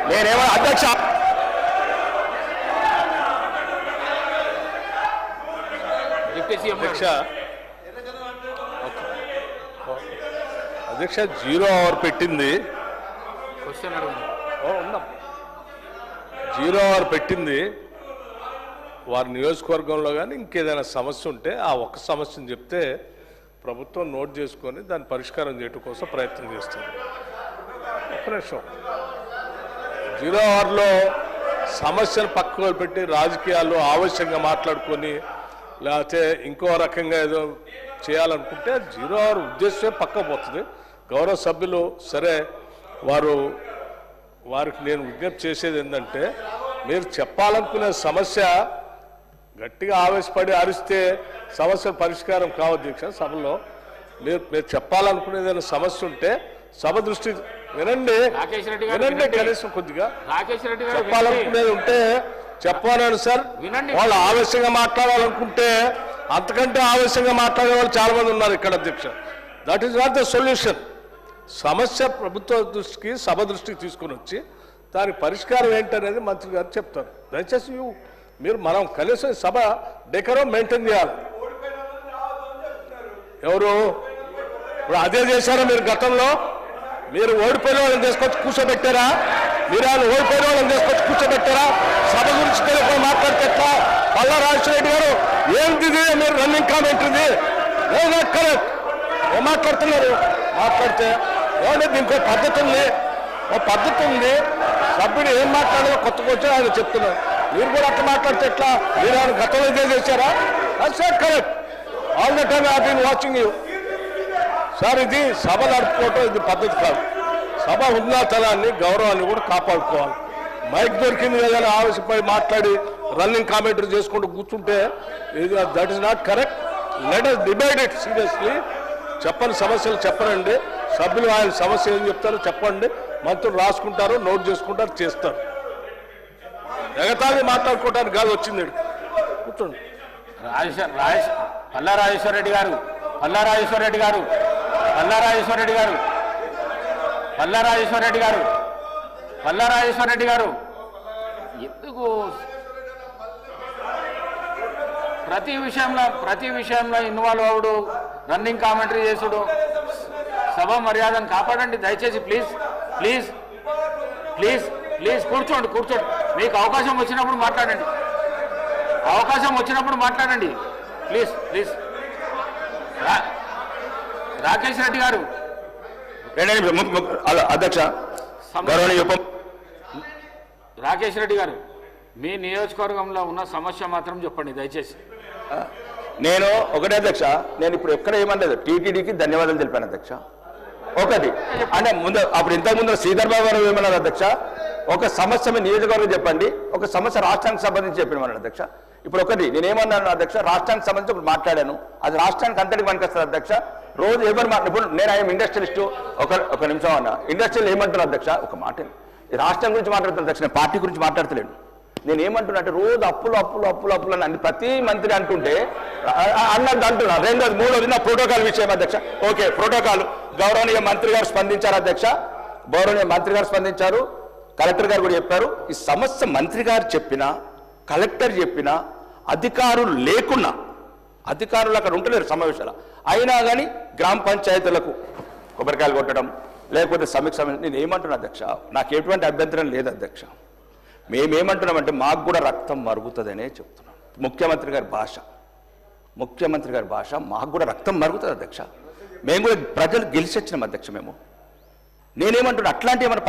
నేనేమో అధ్యక్ష అధ్యక్ష 0 అవర్ పెట్టింది. 0 అవర్ పెట్టింది. వారి నియోజకవర్గంలో కానీ ఇంకేదైనా సమస్య ఉంటే ఆ ఒక్క సమస్యను చెప్తే ప్రభుత్వం నోట్ చేసుకొని దాన్ని పరిష్కారం చేయడం కోసం ప్రయత్నం చేస్తుంది. ఒక్క నిమిషం. 0 అవర్లో సమస్యను పక్కకు పెట్టి రాజకీయాల్లో ఆవశ్యంగా మాట్లాడుకొని లేకపోతే ఇంకో రకంగా ఏదో చేయాలనుకుంటే 0 అవర్ ఉద్దేశమే పక్కకు పోతుంది. గౌరవ సభ్యులు సరే వారికి నేను విజ్ఞప్తి చేసేది ఏంటంటే మీరు చెప్పాలనుకునే సమస్య గట్టిగా ఆవేశపడి అరిస్తే సమస్య పరిష్కారం కావు అధ్యక్ష. సభలో మీరు చెప్పాలనుకునేదైనా సమస్య ఉంటే సభ దృష్టి వినండి కనీసం కొద్దిగా చెప్పాలనుకునేది ఉంటే చెప్పాలని సార్. వాళ్ళు ఆవేశంగా మాట్లాడాలనుకుంటే అంతకంటే ఆవేశంగా మాట్లాడే వాళ్ళు చాలా మంది ఉన్నారు ఇక్కడ అధ్యక్ష. That is not the solution. సమస్య ప్రభుత్వ దృష్టికి సభ దృష్టికి తీసుకుని వచ్చి దాని పరిష్కారం ఏంటనేది మంత్రి గారు చెప్తారు. దయచేసి మనం కనీసం సభ డెకరం మెయింటైన్ చేయాలి. ఎవరు ఇప్పుడు అదే చేశారా మీరు గతంలో? మీరు ఓడిపోయిన వాళ్ళని తీసుకొచ్చి కూర్చోబెట్టారా? మీరు ఆయన ఓడిపోయిన వాళ్ళని తీసుకొచ్చి కూర్చోబెట్టారా? సభ గురించి తెలియకుండా మాట్లాడితే ఎట్లా? పల్లా రాజశేఖర గారు ఏంటి మీరు రన్నింగ్ కామెంట్ ఇది కరెక్ట్ ఏం మాట్లాడుతున్నారు? మాట్లాడితే ఏమంటే దీనికి ఒక పద్ధతి ఉంది. సభ్యుడు ఏం మాట్లాడాలో కొత్తగా వచ్చి ఆయన చెప్తున్నారు. మీరు కూడా అట్లా మాట్లాడితే ఎట్లా? మీరు ఆయన గతంలో ఇదే చేశారా? Sir correct. All the time I been watching you sir. ఇది సభ నడుపుకోవటం ఇది పద్ధతి కాదు. సభ ఉన్నతనాన్ని గౌరవాన్ని కూడా కాపాడుకోవాలి. మైక్ దొరికింది ఏదైనా ఆవేశపై మాట్లాడి రన్నింగ్ కామెంటరీ చేసుకుంటూ కూర్చుంటే that is not correct. Let us debate it seriously. చెప్పని సమస్యలు చెప్పనండి. సభ్యులు ఆయన సమస్య ఏం చెప్తారో చెప్పండి. మంత్రులు రాసుకుంటారు, నోట్ చేసుకుంటారు, చేస్తారు. ఎగతాళి మాట్లాడుకోవడానికి కాదు వచ్చింది. కూర్చోండి. పల్లా రాజేశ్వరరెడ్డి గారు ఎందుకు ప్రతి విషయంలో ఇన్వాల్వ్ అవుడు, రన్నింగ్ కామెంటరీ చేసుడు? సభ మర్యాదను కాపాడండి దయచేసి. ప్లీజ్ కూర్చోండి. మీకు అవకాశం వచ్చినప్పుడు మాట్లాడండి. ప్లీజ్ రాకేష్ రెడ్డి గారు. అధ్యక్ష రాకేష్ రెడ్డి గారు మీ నియోజకవర్గంలో ఉన్న సమస్య మాత్రం చెప్పండి దయచేసి. నేను ఒకటే అధ్యక్ష, నేను ఇప్పుడు ఎక్కడ ఏమనలేదు. టీటీడీకి ధన్యవాదాలు తెలిపాను అధ్యక్ష. ఒకటి అంటే అప్పుడు ఇంతకుముందు శ్రీధర్ బాబు గారు ఏమన్నారు అధ్యక్ష, ఒక సమస్య మీ నియోజకవర్గం చెప్పండి, ఒక సమస్య రాష్ట్రానికి సంబంధించి చెప్పినామన్నాడు అధ్యక్ష. ఇప్పుడు ఒకటి నేనేమన్నాను అధ్యక్ష, రాష్ట్రానికి సంబంధించి ఇప్పుడు మాట్లాడాను. అది రాష్ట్రానికి అంతటికి పనికొస్తుంది అధ్యక్ష. రోజు ఎవరు ఇప్పుడు నేను ఆయన ఇండస్ట్రియలిస్టు. ఒక నిమిషం అన్న, ఇండస్ట్రియల్ ఏమంటున్నారు అధ్యక్ష? ఒక మాట రాష్ట్రం గురించి మాట్లాడుతున్నాను అధ్యక్ష, నేను పార్టీ గురించి మాట్లాడతలేను. నేను ఏమంటున్నా అంటే రోజు అప్పులు అని ప్రతి మంత్రి అంటుంటే అన్నది అంటున్నా. రెండోది మూడోది నా ప్రోటోకాల్ విషయం అధ్యక్ష. ఓకే, ప్రోటోకాల్ గౌరవనీయ మంత్రి గారు స్పందించారు అధ్యక్ష. కలెక్టర్ గారు కూడా చెప్పారు. ఈ సమస్య మంత్రి గారు చెప్పినా, కలెక్టర్ చెప్పినా, అధికారులు లేకున్నా, అధికారులు అక్కడ ఉంటలేరు సమావేశాలు అయినా కానీ గ్రామ పంచాయతీలకు కొబ్బరికాయలు కొట్టడం లేకపోతే సమీక్ష. నేను ఏమంటున్నా అధ్యక్ష, నాకు ఎటువంటి అభ్యంతరం లేదు అధ్యక్ష. మేమేమంటున్నామంటే మాకు కూడా రక్తం మరుగుతుందనే చెప్తున్నాం. ముఖ్యమంత్రి గారి భాష మాకు కూడా రక్తం మరుగుతుంది అధ్యక్ష. మేము కూడా ప్రజలు గెలిచి వచ్చినాం అధ్యక్ష. నేనేమంటున్నా అట్లాంటి ఏమైనా